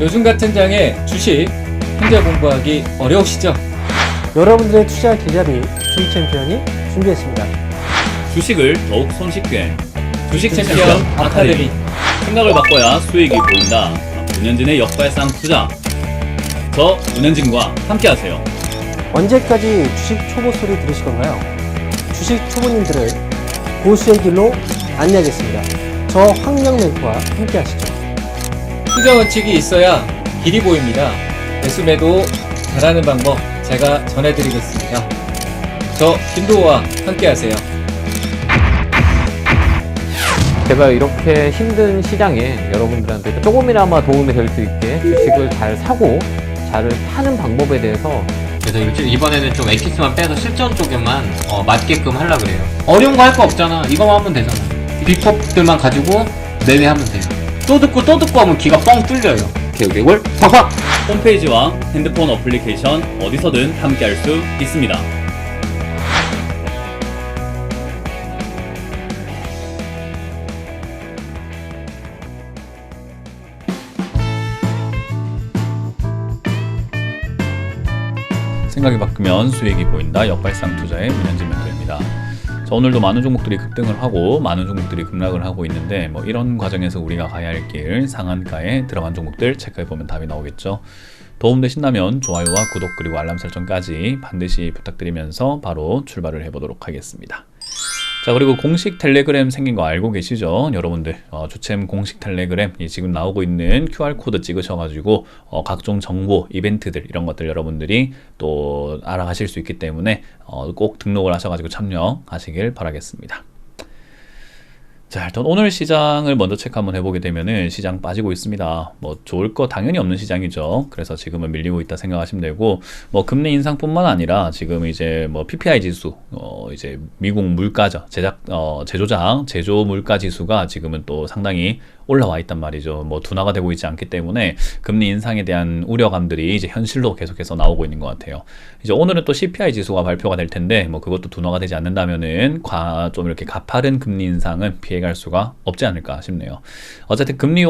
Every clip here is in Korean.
요즘 같은 장에 주식 혼자 공부하기 어려우시죠? 여러분들의 투자 계좌비 주식 챔피언이 준비했습니다. 주식을 더욱 손쉽게 주식 챔피언 챔피언 아카데미. 생각을 바꿔야 수익이 보인다. 문현진의 역발상 투자. 저 문현진과 함께하세요. 언제까지 주식 초보 소리 들으실 건가요? 주식 초보님들을 고수의 길로 안내하겠습니다. 저 황명 멘토와 함께 하시죠. 투자 원칙이 있어야 길이 보입니다. 매수매도 잘하는 방법 제가 전해드리겠습니다. 저 김도호와 함께하세요. 제가 이렇게 힘든 시장에 여러분들한테 조금이나마 도움이 될 수 있게 주식을 잘 사고 잘 파는 방법에 대해서 그래서 이번에는 좀 엑기스만 빼서 실전 쪽에만 맞게끔 하려고 그래요. 어려운 거 할 거 없잖아. 이거만 하면 되잖아. 비법들만 가지고 매매하면 돼요. 또 듣고 하면 귀가 뻥 뚫려요. 개구개굴 팍팍! 홈페이지와 핸드폰 어플리케이션 어디서든 함께할 수 있습니다. 생각이 바뀌면 수익이 보인다. 역발상 투자의 문현진 멘토입니다. 자, 오늘도 많은 종목들이 급등을 하고 많은 종목들이 급락을 하고 있는데 뭐 이런 과정에서 우리가 가야 할 길 상한가에 들어간 종목들 체크해 보면 답이 나오겠죠. 도움되신다면 좋아요와 구독 그리고 알람 설정까지 반드시 부탁드리면서 바로 출발을 해보도록 하겠습니다. 자, 그리고 공식 텔레그램 생긴 거 알고 계시죠? 여러분들 주챔 공식 텔레그램 지금 나오고 있는 QR코드 찍으셔가지고 각종 정보, 이벤트들 이런 것들 여러분들이 또 알아가실 수 있기 때문에 꼭 등록을 하셔가지고 참여하시길 바라겠습니다. 자, 일단 오늘 시장을 먼저 체크 한번 해보게 되면은 시장 빠지고 있습니다. 뭐 좋을 거 당연히 없는 시장이죠. 그래서 지금은 밀리고 있다 생각하시면 되고, 뭐 금리 인상뿐만 아니라 지금 이제 뭐 PPI 지수, 이제 미국 물가죠. 제조 물가 지수가 지금은 또 상당히 올라와 있단 말이죠. 뭐 둔화가 되고 있지 않기 때문에 금리 인상에 대한 우려감들이 이제 현실로 계속해서 나오고 있는 것 같아요. 이제 오늘은 또 CPI 지수가 발표가 될 텐데 뭐 그것도 둔화가 되지 않는다면은 좀 이렇게 가파른 금리 인상은 피해갈 수가 없지 않을까 싶네요. 어쨌든 금리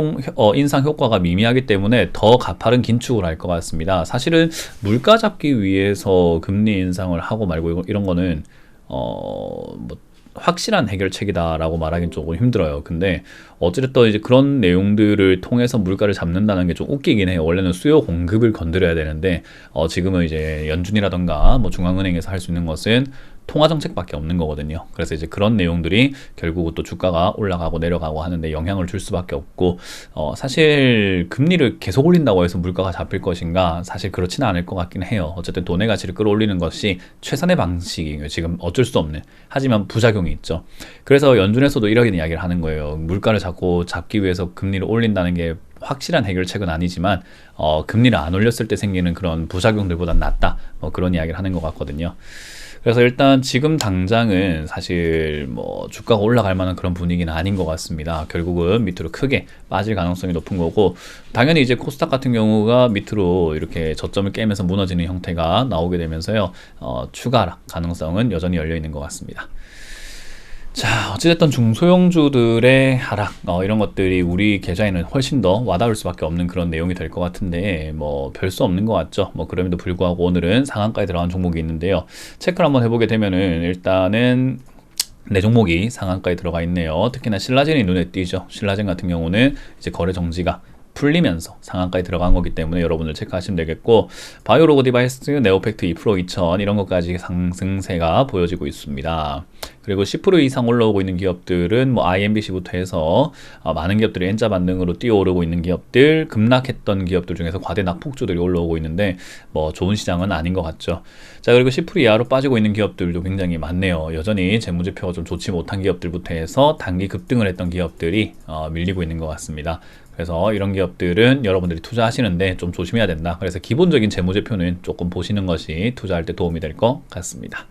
인상 효과가 미미하기 때문에 더 가파른 긴축을 할 것 같습니다. 사실은 물가 잡기 위해서 금리 인상을 하고 말고 이런 거는 뭐 확실한 해결책이다라고 말하기는 조금 힘들어요. 근데 어찌됐든 이제 그런 내용들을 통해서 물가를 잡는다는 게 좀 웃기긴 해요. 원래는 수요 공급을 건드려야 되는데 지금은 이제 연준이라던가 뭐 중앙은행에서 할 수 있는 것은 통화 정책밖에 없는 거거든요. 그래서 이제 그런 내용들이 결국 또 주가가 올라가고 내려가고 하는데 영향을 줄 수밖에 없고 사실 금리를 계속 올린다고 해서 물가가 잡힐 것인가 사실 그렇지는 않을 것 같긴 해요. 어쨌든 돈의 가치를 끌어올리는 것이 최선의 방식이에요. 지금 어쩔 수 없는. 하지만 부작용이 있죠. 그래서 연준에서도 이런 이야기를 하는 거예요. 물가를 자꾸 잡기 위해서 금리를 올린다는 게 확실한 해결책은 아니지만 금리를 안 올렸을 때 생기는 그런 부작용들보단 낫다. 그런 이야기를 하는 것 같거든요. 그래서 일단 지금 당장은 사실 뭐 주가가 올라갈 만한 그런 분위기는 아닌 것 같습니다. 결국은 밑으로 크게 빠질 가능성이 높은 거고 당연히 이제 코스닥 같은 경우가 밑으로 이렇게 저점을 깨면서 무너지는 형태가 나오게 되면서요. 추가 하락 가능성은 여전히 열려 있는 것 같습니다. 자, 어찌됐든 중소형주들의 하락 이런 것들이 우리 계좌에는 훨씬 더 와닿을 수밖에 없는 그런 내용이 될 것 같은데 뭐 별 수 없는 것 같죠. 뭐 그럼에도 불구하고 오늘은 상한가에 들어간 종목이 있는데요. 체크를 한번 해보게 되면은 일단은 네 종목이 상한가에 들어가 있네요. 특히나 신라젠이 눈에 띄죠. 신라젠 같은 경우는 이제 거래 정지가 풀리면서 상한가에 들어간 거기 때문에 여러분들 체크하시면 되겠고 바이오로그 디바이스, 네오팩트 2% 2000 이런 것까지 상승세가 보여지고 있습니다. 그리고 10% 이상 올라오고 있는 기업들은 뭐 IMBC부터 해서 많은 기업들이 N자 반등으로 뛰어오르고 있는 기업들, 급락했던 기업들 중에서 과대 낙폭주들이 올라오고 있는데 뭐 좋은 시장은 아닌 것 같죠. 자, 그리고 10% 이하로 빠지고 있는 기업들도 굉장히 많네요. 여전히 재무제표가 좀 좋지 못한 기업들부터 해서 단기 급등을 했던 기업들이 밀리고 있는 것 같습니다. 그래서 이런 기업들은 여러분들이 투자하시는데 좀 조심해야 된다. 그래서 기본적인 재무제표는 조금 보시는 것이 투자할 때 도움이 될 것 같습니다.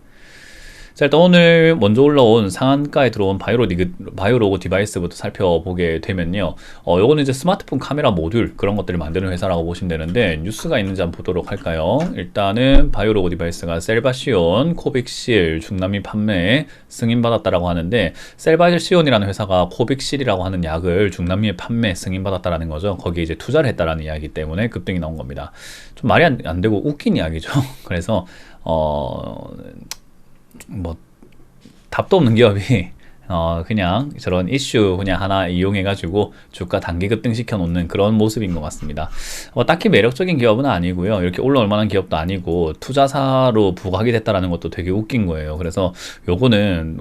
자, 일단 오늘 먼저 올라온 상한가에 들어온 바이오로그 디바이스부터 살펴보게 되면요. 요거는 이제 스마트폰 카메라 모듈 그런 것들을 만드는 회사라고 보시면 되는데 뉴스가 있는지 한번 보도록 할까요? 일단은 바이오로그 디바이스가 셀바시온, 코빅실 중남미 판매에 승인받았다라고 하는데 셀바시온이라는 회사가 코빅실이라고 하는 약을 중남미에 판매 승인받았다라는 거죠. 거기에 이제 투자를 했다라는 이야기 때문에 급등이 나온 겁니다. 좀 말이 안 되고 웃긴 이야기죠. 그래서 뭐 답도 없는 기업이 그냥 저런 이슈 그냥 하나 이용해가지고 주가 단기 급등시켜 놓는 그런 모습인 것 같습니다. 딱히 매력적인 기업은 아니고요. 이렇게 올라올 만한 기업도 아니고 투자사로 부각이 됐다라는 것도 되게 웃긴 거예요. 그래서 요거는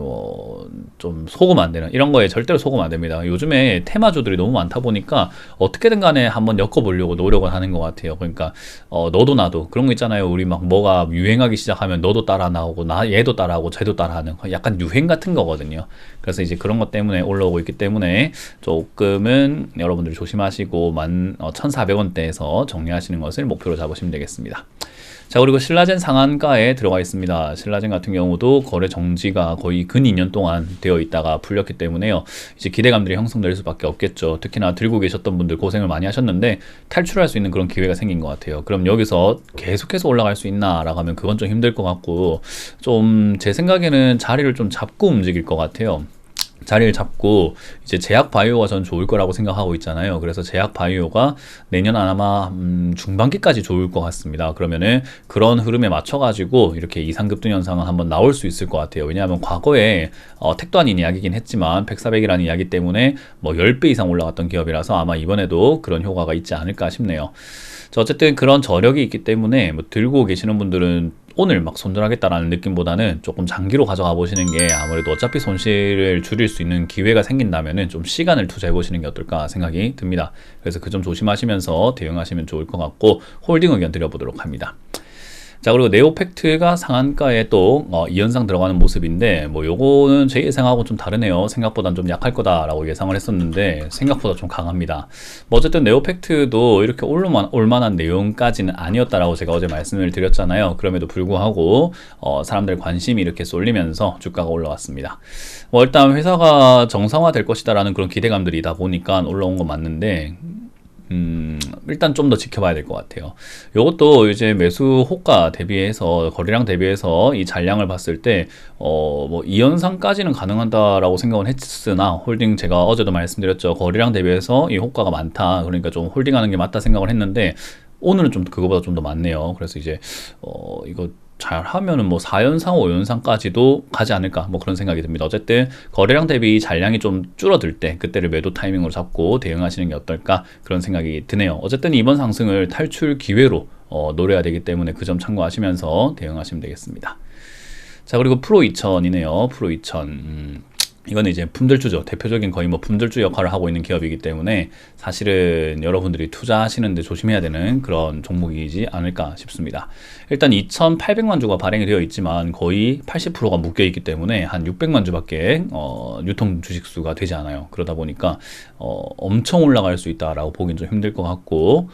좀 속으면 안 되는 이런 거에 절대로 속으면 안 됩니다. 요즘에 테마주들이 너무 많다 보니까 어떻게든 간에 한번 엮어보려고 노력을 하는 것 같아요. 그러니까 너도 나도 그런 거 있잖아요. 우리 막 뭐가 유행하기 시작하면 너도 따라 나오고 얘도 따라하고 쟤도 따라하는 약간 유행 같은 거거든요. 그래서 이제 그런 것 때문에 올라오고 있기 때문에 조금은 여러분들 조심하시고 1,400원대에서 정리하시는 것을 목표로 잡으시면 되겠습니다. 자, 그리고 신라젠 상한가에 들어가 있습니다. 신라젠 같은 경우도 거래 정지가 거의 근 2년 동안 되어 있다가 풀렸기 때문에요. 이제 기대감들이 형성될 수밖에 없겠죠. 특히나 들고 계셨던 분들 고생을 많이 하셨는데 탈출할 수 있는 그런 기회가 생긴 것 같아요. 그럼 여기서 계속해서 올라갈 수 있나라고 하면 그건 좀 힘들 것 같고 좀 제 생각에는 자리를 좀 잡고 움직일 것 같아요. 자리를 잡고 이제 제약 바이오가 전 좋을 거라고 생각하고 있잖아요. 그래서 제약 바이오가 내년 아마 중반기까지 좋을 것 같습니다. 그러면은 그런 흐름에 맞춰가지고 이렇게 이상급등 현상은 한번 나올 수 있을 것 같아요. 왜냐하면 과거에 택도 아닌 이야기긴 했지만 100,400이라는 이야기 때문에 뭐 10배 이상 올라갔던 기업이라서 아마 이번에도 그런 효과가 있지 않을까 싶네요. 자, 어쨌든 그런 저력이 있기 때문에 뭐 들고 계시는 분들은 오늘 막 손절하겠다라는 느낌보다는 조금 장기로 가져가 보시는 게 아무래도 어차피 손실을 줄일 수 있는 기회가 생긴다면은 좀 시간을 투자해 보시는 게 어떨까 생각이 듭니다. 그래서 그 점 조심하시면서 대응하시면 좋을 것 같고 홀딩 의견 드려보도록 합니다. 자, 그리고 네오팩트가 상한가에 또 2연상 들어가는 모습인데 뭐 요거는 제 예상하고 좀 다르네요. 생각보다는 좀 약할 거다라고 예상을 했었는데 생각보다 좀 강합니다. 뭐 어쨌든 네오팩트도 이렇게 올만한 내용까지는 아니었다라고 제가 어제 말씀을 드렸잖아요. 그럼에도 불구하고 사람들 관심이 이렇게 쏠리면서 주가가 올라왔습니다. 뭐 일단 회사가 정상화 될 것이다라는 그런 기대감들이다 보니까 올라온 건 맞는데 일단 좀 더 지켜봐야 될 것 같아요. 이것도 이제 매수 호가 대비해서 거래량 대비해서 이 잔량을 봤을 때 뭐 2연상까지는 가능하다라고 생각은 했으나 홀딩 제가 어제도 말씀드렸죠. 거래량 대비해서 이 호가가 많다. 그러니까 좀 홀딩하는 게 맞다 생각을 했는데 오늘은 좀 그거보다 좀 더 많네요. 그래서 이제 이거 잘 하면은 뭐 4연상, 5연상까지도 가지 않을까 뭐 그런 생각이 듭니다. 어쨌든 거래량 대비 잔량이 좀 줄어들 때 그때를 매도 타이밍으로 잡고 대응하시는 게 어떨까 그런 생각이 드네요. 어쨌든 이번 상승을 탈출 기회로 노려야 되기 때문에 그 점 참고하시면서 대응하시면 되겠습니다. 자, 그리고 프로 2000이네요. 프로 2000 이거는 이제 품절주죠. 대표적인 거의 뭐 품절주 역할을 하고 있는 기업이기 때문에 사실은 여러분들이 투자하시는데 조심해야 되는 그런 종목이지 않을까 싶습니다. 일단 2,800만 주가 발행이 되어 있지만 거의 80%가 묶여 있기 때문에 한 600만 주밖에 유통 주식수가 되지 않아요. 그러다 보니까 엄청 올라갈 수 있다라고 보긴 좀 힘들 것 같고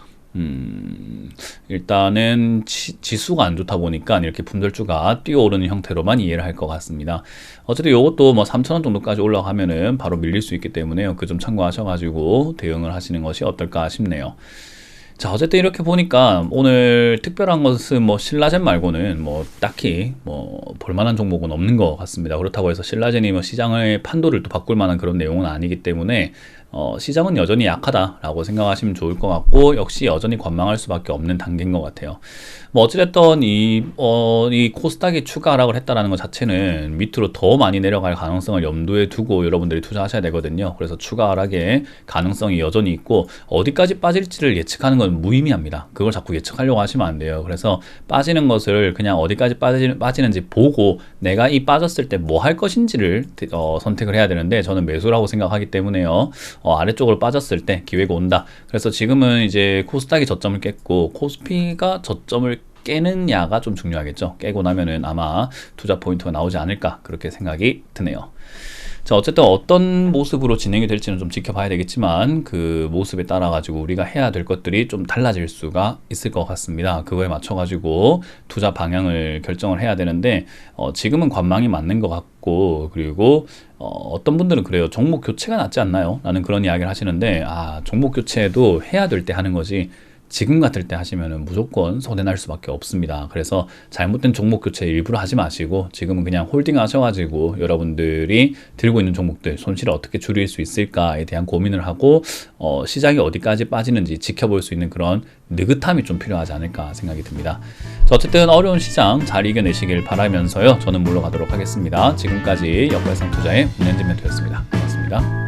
일단은 지수가 안 좋다 보니까 이렇게 품절주가 뛰어오르는 형태로만 이해를 할 것 같습니다. 어쨌든 이것도 뭐 3,000원 정도까지 올라가면은 바로 밀릴 수 있기 때문에요. 그 점 참고하셔가지고 대응을 하시는 것이 어떨까 싶네요. 자, 어쨌든 이렇게 보니까 오늘 특별한 것은 뭐 신라젠 말고는 뭐 딱히 뭐 볼만한 종목은 없는 것 같습니다. 그렇다고 해서 신라젠이 뭐 시장의 판도를 또 바꿀 만한 그런 내용은 아니기 때문에 시장은 여전히 약하다라고 생각하시면 좋을 것 같고 역시 여전히 관망할 수밖에 없는 단계인 것 같아요. 뭐 어찌됐든 이 코스닥이 추가 하락을 했다라는 것 자체는 밑으로 더 많이 내려갈 가능성을 염두에 두고 여러분들이 투자하셔야 되거든요. 그래서 추가 하락의 가능성이 여전히 있고 어디까지 빠질지를 예측하는 건 무의미합니다. 그걸 자꾸 예측하려고 하시면 안 돼요. 그래서 빠지는 것을 그냥 어디까지 빠지는지 보고 내가 이 빠졌을 때 뭐 할 것인지를 선택을 해야 되는데 저는 매수라고 생각하기 때문에요. 아래쪽으로 빠졌을 때 기회가 온다. 그래서 지금은 이제 코스닥이 저점을 깼고 코스피가 저점을 깨느냐가 좀 중요하겠죠. 깨고 나면은 아마 투자 포인트가 나오지 않을까 그렇게 생각이 드네요. 자, 어쨌든 어떤 모습으로 진행이 될지는 좀 지켜봐야 되겠지만 그 모습에 따라 가지고 우리가 해야 될 것들이 좀 달라질 수가 있을 것 같습니다. 그거에 맞춰 가지고 투자 방향을 결정을 해야 되는데 지금은 관망이 맞는 것 같고, 그리고 어떤 분들은 그래요. 종목 교체가 낫지 않나요? 라는 그런 이야기를 하시는데, 종목 교체도 해야 될 때 하는 거지 지금 같을 때 하시면은 무조건 손해날 수밖에 없습니다. 그래서 잘못된 종목 교체 일부러 하지 마시고 지금은 그냥 홀딩 하셔가지고 여러분들이 들고 있는 종목들 손실을 어떻게 줄일 수 있을까에 대한 고민을 하고 시장이 어디까지 빠지는지 지켜볼 수 있는 그런 느긋함이 좀 필요하지 않을까 생각이 듭니다. 자, 어쨌든 어려운 시장 잘 이겨내시길 바라면서요, 저는 물러가도록 하겠습니다. 지금까지 역발상 투자의 문현진 멘토였습니다. 고맙습니다.